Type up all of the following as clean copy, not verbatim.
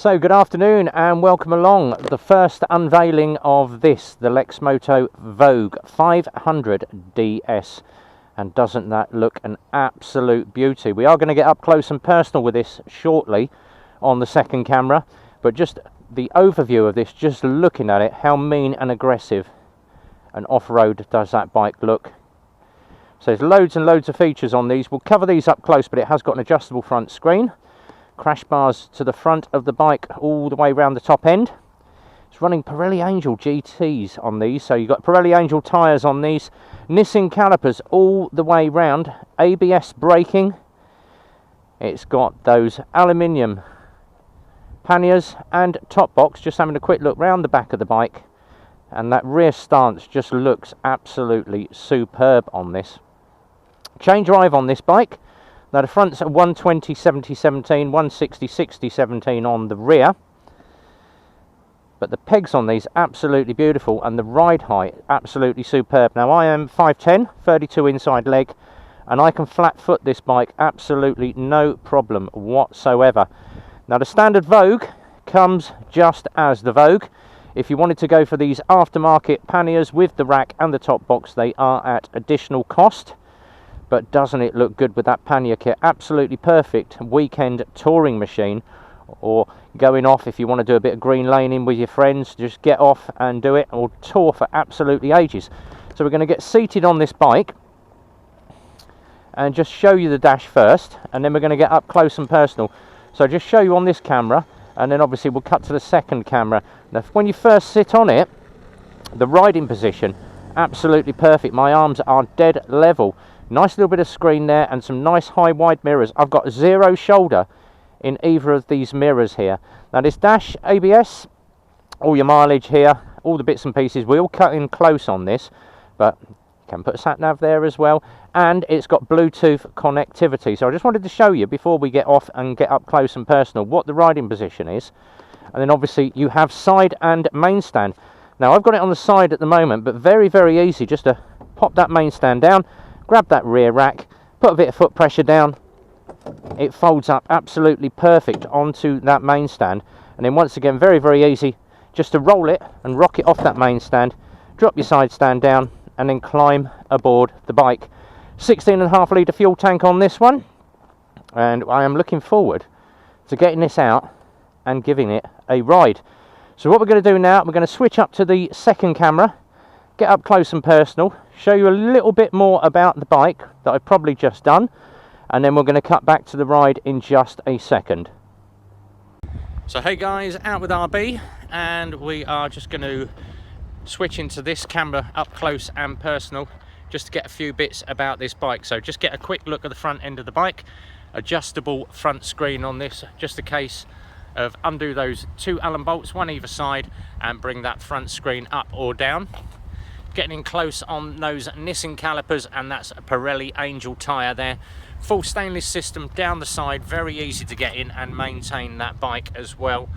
So good afternoon and welcome along the first unveiling of this, the Lexmoto Vogue 500DS, and doesn't that look an absolute beauty? We are going to get up close and personal with this shortly on the second camera, but just the overview of this, just looking at it, how mean and aggressive and off-road does that bike look. So there's loads and loads of features on these. We'll cover these up close, but it has got an adjustable front screen. Crash bars to the front of the bike all the way around the top end. It's running Pirelli Angel GTs on these, so you've got Pirelli Angel tyres on these. Nissin calipers all the way round. ABS braking. It's got those aluminium panniers and top box. Just having a quick look round the back of the bike, and that rear stance just looks absolutely superb on this. Chain drive on this bike. Now the front's at 120/70/17, 160/60/17 on the rear. But the pegs on these absolutely beautiful, and the ride height absolutely superb. Now I am 5'10", 32 inside leg, and I can flat foot this bike absolutely no problem whatsoever. Now the standard Vogue comes just as the Vogue. If you wanted to go for these aftermarket panniers with the rack and the top box, they are at additional cost. But doesn't it look good with that pannier kit? Absolutely perfect weekend touring machine, or going off if you want to do a bit of green laning with your friends. Just get off and do it, or tour for absolutely ages. So we're going to get seated on this bike and just show you the dash first, and then we're going to get up close and personal. So just show you on this camera, and then obviously we'll cut to the second camera. Now when you first sit on it, the riding position absolutely perfect. My arms are dead level. Nice little bit of screen there and some nice high wide mirrors. I've got zero shoulder in either of these mirrors here. Now this dash, ABS, all your mileage here, all the bits and pieces. We'll cut in close on this, but you can put a sat nav there as well. And it's got Bluetooth connectivity. So I just wanted to show you before we get off and get up close and personal what the riding position is. And then obviously you have side and main stand. Now I've got it on the side at the moment, but very, very easy just to pop that main stand down, grab that rear rack, put a bit of foot pressure down. It folds up absolutely perfect onto that main stand. And then once again, very, very easy just to roll it and rock it off that main stand, drop your side stand down, and then climb aboard the bike. 16.5 litre fuel tank on this one. And I am looking forward to getting this out and giving it a ride. So what we're going to do now, we're going to switch up to the second camera, get up close and personal, show you a little bit more about the bike that I've probably just done, and then we're going to cut back to the ride in just a second. So hey guys, out with RB, and we are just going to switch into this camera up close and personal just to get a few bits about this bike. So just get a quick look at the front end of the bike. Adjustable front screen on this, just a case of undo those two Allen bolts, one either side, and bring that front screen up or down. Getting in close on those Nissin calipers, and that's a Pirelli Angel tyre there. Full stainless system down the side, very easy to get in and maintain that bike as well.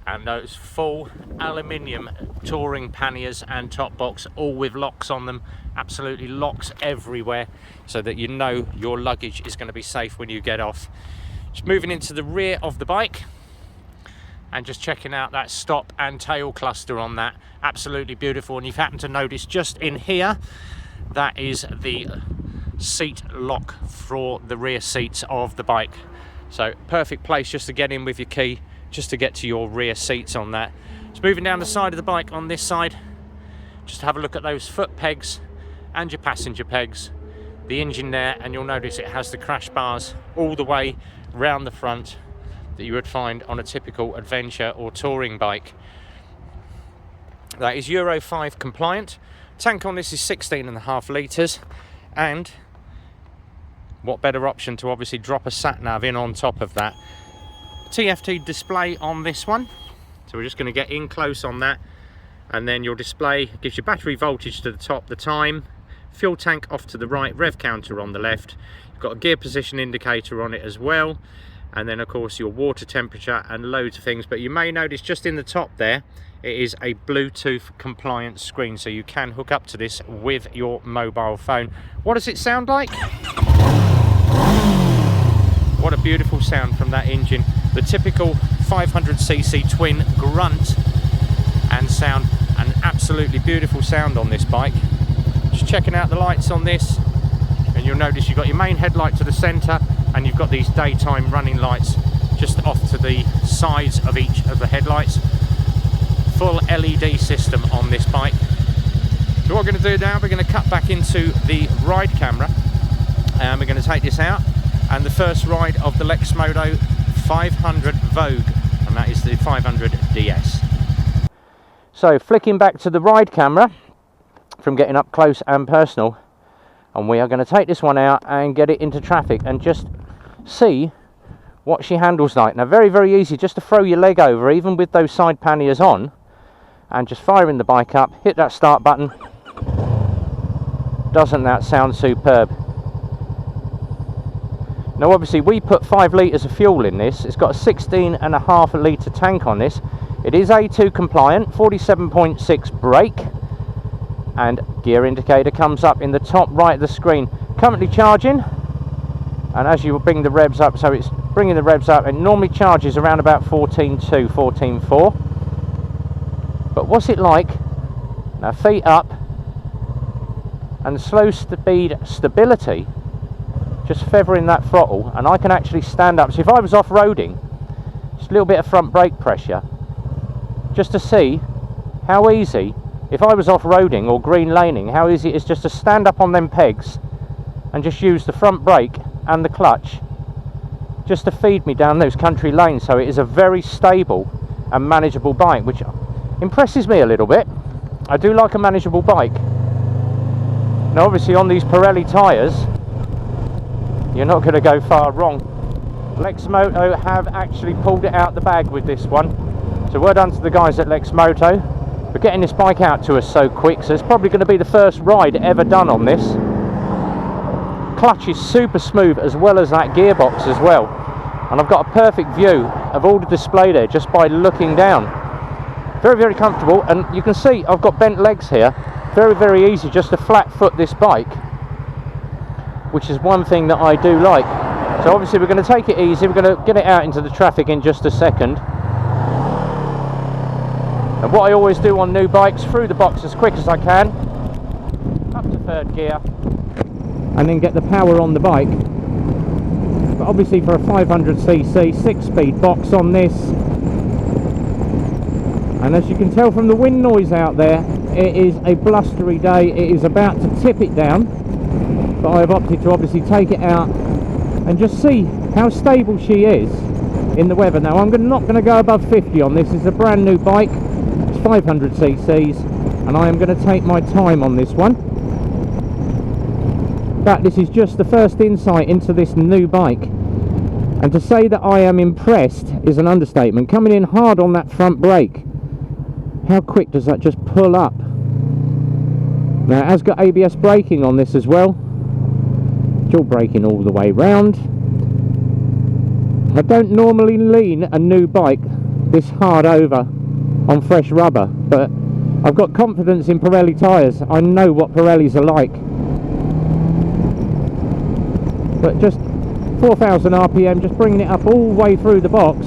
And those full aluminium touring panniers and top box, all with locks on them. Absolutely locks everywhere, so that you know your luggage is going to be safe when you get off. Just moving into the rear of the bike, and just checking out that stop and tail cluster on that. Absolutely beautiful. And you've happened to notice just in here, that is the seat lock for the rear seats of the bike. So perfect place just to get in with your key, just to get to your rear seats on that. Just moving down the side of the bike on this side, just have a look at those foot pegs and your passenger pegs, the engine there, and you'll notice it has the crash bars all the way round the front that you would find on a typical adventure or touring bike. That is Euro 5 compliant. Tank on this is 16.5 litres, and what better option to obviously drop a sat nav in on top of that. TFT display on this one, so we're just going to get in close on that, and then your display gives you battery voltage to the top, the time, fuel tank off to the right, rev counter on the left. You've got a gear position indicator on it as well, and then of course your water temperature and loads of things. But you may notice just in the top there, it is a Bluetooth compliant screen, so you can hook up to this with your mobile phone. What does it sound like? What a beautiful sound from that engine. The typical 500cc twin grunt and sound. An absolutely beautiful sound on this bike. Just checking out the lights on this, and you'll notice you've got your main headlight to the centre, and you've got these daytime running lights just off to the sides of each of the headlights. Full LED system on this bike. So what we're going to do now, we're going to cut back into the ride camera, and we're going to take this out, and the first ride of the Lexmoto 500 Vogue, and that is the 500DS. So flicking back to the ride camera from getting up close and personal, and we are going to take this one out and get it into traffic and just see what she handles like. Now very easy just to throw your leg over, even with those side panniers on, and just firing the bike up, hit that start button. Doesn't that sound superb? Now obviously we put 5 litres of fuel in this. It's got a 16.5 litre tank on this. It is A2 compliant, 47.6 brake, and gear indicator comes up in the top right of the screen. Currently charging, and as you bring the revs up, so it's bringing the revs up, it normally charges around about 14.2, 14.4. But what's it like? Now feet up, and slow speed stability, just feathering that throttle, and I can actually stand up. So if I was off-roading, just a little bit of front brake pressure, just to see how easy, if I was off-roading or green laning, how easy it is just to stand up on them pegs and just use the front brake and the clutch just to feed me down those country lanes. So it is a very stable and manageable bike, which impresses me a little bit. I do like a manageable bike. Now obviously on these Pirelli tyres, you're not going to go far wrong. Lexmoto have actually pulled it out the bag with this one. So well done to the guys at Lexmoto for getting this bike out to us so quick. So it's probably going to be the first ride ever done on this. Clutch is super smooth, as well as that gearbox as well. And I've got a perfect view of all the display there just by looking down. Very comfortable, and you can see I've got bent legs here. Very easy just to flat foot this bike, which is one thing that I do like. So obviously we're going to take it easy. We're going to get it out into the traffic in just a second. And what I always do on new bikes, through the box as quick as I can, up to 3rd gear, and then get the power on the bike. But obviously for a 500cc 6-speed box on this, and as you can tell from the wind noise out there, it is a blustery day. It is about to tip it down, but I have opted to obviously take it out and just see how stable she is in the weather. Now I'm not going to go above 50 on this. It's a brand new bike. 500cc's, and I am going to take my time on this one. But this is just the first insight into this new bike, and to say that I am impressed is an understatement. Coming in hard on that front brake, how quick does that just pull up? Now it has got ABS braking on this as well, dual braking all the way round. I don't normally lean a new bike this hard over on fresh rubber, but I've got confidence in Pirelli tyres. I know what Pirellis are like. But just 4,000 RPM, just bringing it up all the way through the box.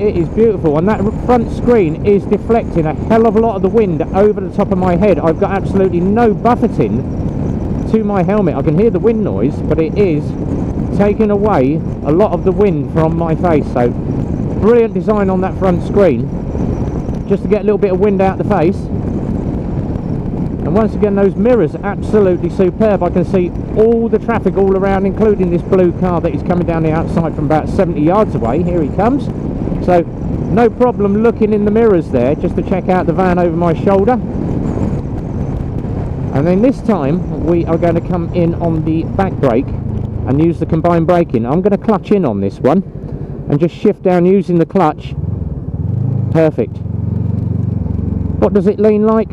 It is beautiful, and that front screen is deflecting a hell of a lot of the wind over the top of my head. I've got absolutely no buffeting to my helmet. I can hear the wind noise, but it is taking away a lot of the wind from my face. So brilliant design on that front screen, just to get a little bit of wind out the face. And once again, those mirrors are absolutely superb. I can see all the traffic all around, including this blue car that is coming down the outside from about 70 yards away. Here he comes. So no problem looking in the mirrors there, just to check out the van over my shoulder. And then this time we are going to come in on the back brake and use the combined braking. I'm going to clutch in on this one and just shift down using the clutch. Perfect. What does it lean like?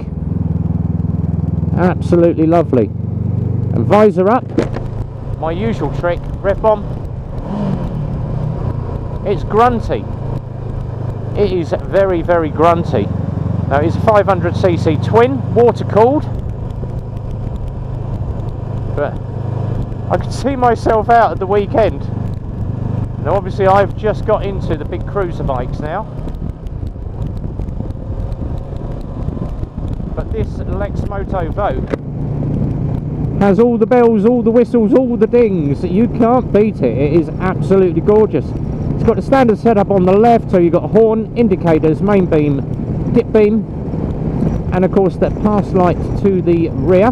Absolutely lovely. And visor up. My usual trick, rev bomb. It's grunty. It is very grunty. Now it's a 500cc twin, water cooled, but I could see myself out at the weekend Now obviously I've just got into the big cruiser bikes now, but this Lexmoto Vogue has all the bells, all the whistles, all the dings. You can't beat it. It is absolutely gorgeous. It's got the standard setup on the left, so you've got horn, indicators, main beam, dip beam, and of course the pass light to the rear.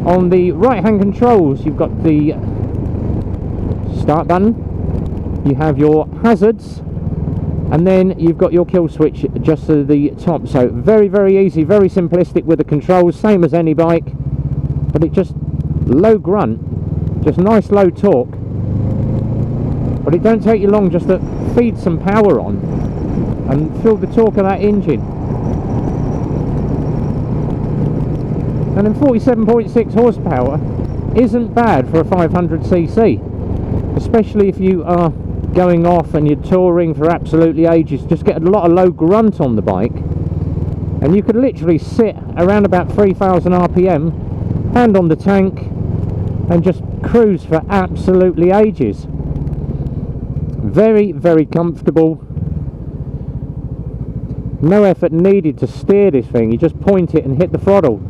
On the right hand controls you've got the start button, you have your hazards, and then you've got your kill switch just to the top. So very, very easy, very simplistic with the controls, same as any bike, but it just low grunt, just nice low torque, but it don't take you long just to feed some power on and feel the torque of that engine. And then 47.6 horsepower isn't bad for a 500cc, especially if you are going off and you're touring for absolutely ages. Just get a lot of low grunt on the bike, and you could literally sit around about 3000 RPM, hand on the tank, and just cruise for absolutely ages. Very, very comfortable. No effort needed to steer this thing. You just point it and hit the throttle,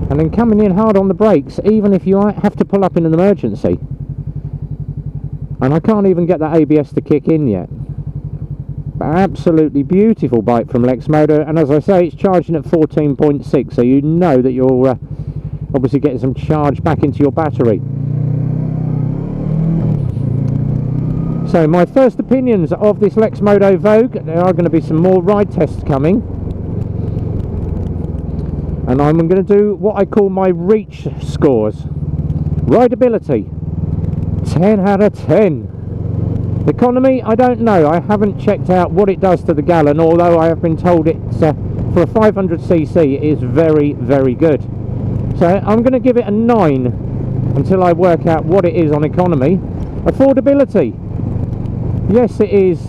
and then coming in hard on the brakes, even if you have to pull up in an emergency. And I can't even get that ABS to kick in yet. But absolutely beautiful bike from Lexmoto, and as I say, it's charging at 14.6, so you know that you're obviously getting some charge back into your battery. So my first opinions of this Lexmoto Vogue, there are going to be some more ride tests coming, and I'm going to do what I call my reach scores. Rideability, 10 out of 10. Economy, I don't know. I haven't checked out what it does to the gallon, although I have been told it's for a 500cc it is very, very good. So I'm going to give it a 9 until I work out what it is on economy. Affordability, yes, it is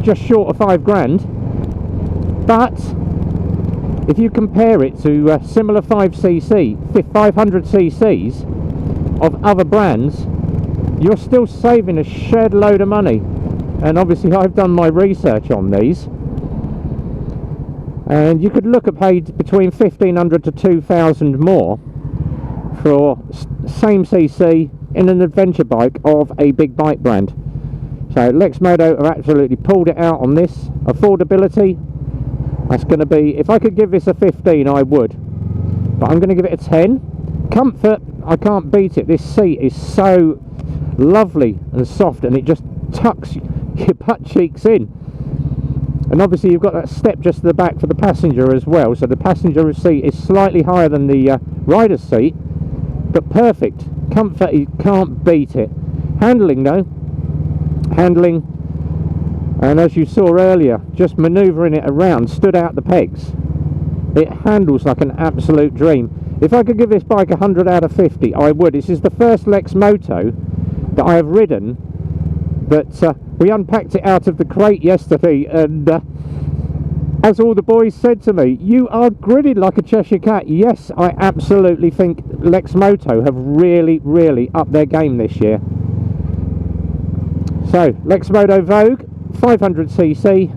just short of 5 grand, but if you compare it to similar 500cc's of other brands, you're still saving a shed load of money. And obviously I've done my research on these, and you could look at paid between 1500 to 2000 more for same cc in an adventure bike of a big bike brand. So Lexmoto have absolutely pulled it out on this. Affordability, that's going to be, if I could give this a 15 I would, but I'm going to give it a 10. Comfort, I can't beat it. This seat is so lovely and soft, and it just tucks your butt cheeks in. And obviously you've got that step just to the back for the passenger as well, so the passenger seat is slightly higher than the rider's seat, but perfect comfort, you can't beat it. Handling though, and as you saw earlier, just manoeuvring it around stood out the pegs. It handles like an absolute dream. If I could give this bike 100 out of 50 I would. This is the first Lexmoto that I have ridden that we unpacked it out of the crate yesterday, and as all the boys said to me, you are grinning like a Cheshire cat. Yes, I absolutely think Lexmoto have really, really upped their game this year. So Lexmoto Vogue 500cc,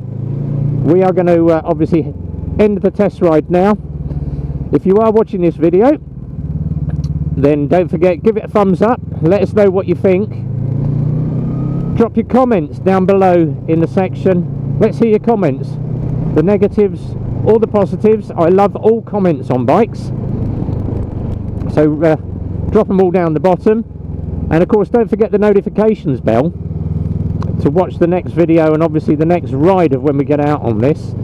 we are going to obviously end the test ride now. If you are watching this video, then don't forget, give it a thumbs up, let us know what you think, drop your comments down below in the section. Let's hear your comments, the negatives or the positives. I love all comments on bikes, so drop them all down the bottom. And of course don't forget the notifications bell to watch the next video, and obviously the next ride of when we get out on this.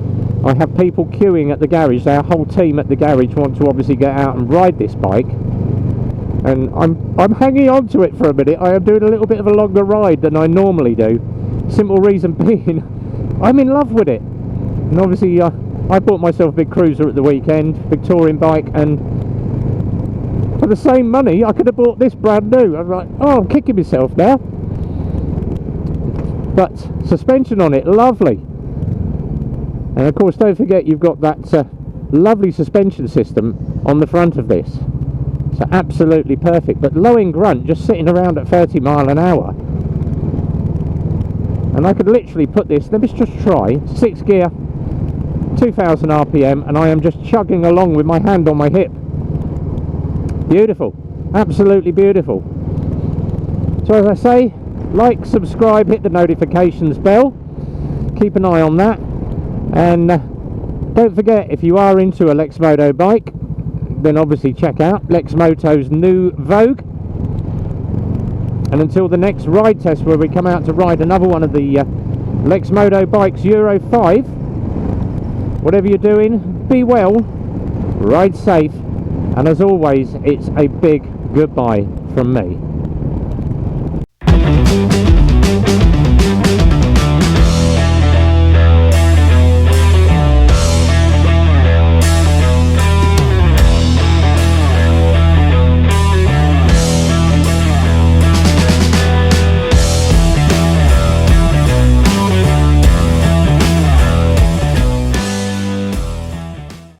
I have people queuing at the garage. Our whole team at the garage want to obviously get out and ride this bike, and I'm hanging on to it for a minute. I am doing a little bit of a longer ride than I normally do. Simple reason being, I'm in love with it. And obviously I bought myself a big cruiser at the weekend, big touring bike, and for the same money I could have bought this brand new. I'm like, oh, I'm kicking myself now. But suspension on it, lovely. And of course don't forget you've got that lovely suspension system on the front of this. So absolutely perfect, but low in grunt, just sitting around at 30 mile an hour. And I could literally put this, let me just try, 6 gear, 2000 RPM, and I am just chugging along with my hand on my hip. Beautiful, absolutely beautiful. So as I say, like, subscribe, hit the notifications bell, keep an eye on that, and don't forget, if you are into a Lexmoto bike, then obviously check out Lexmoto's new Vogue. And until the next ride test where we come out to ride another one of the Lexmoto bikes Euro 5, whatever you're doing, be well, ride safe, and as always, it's a big goodbye from me.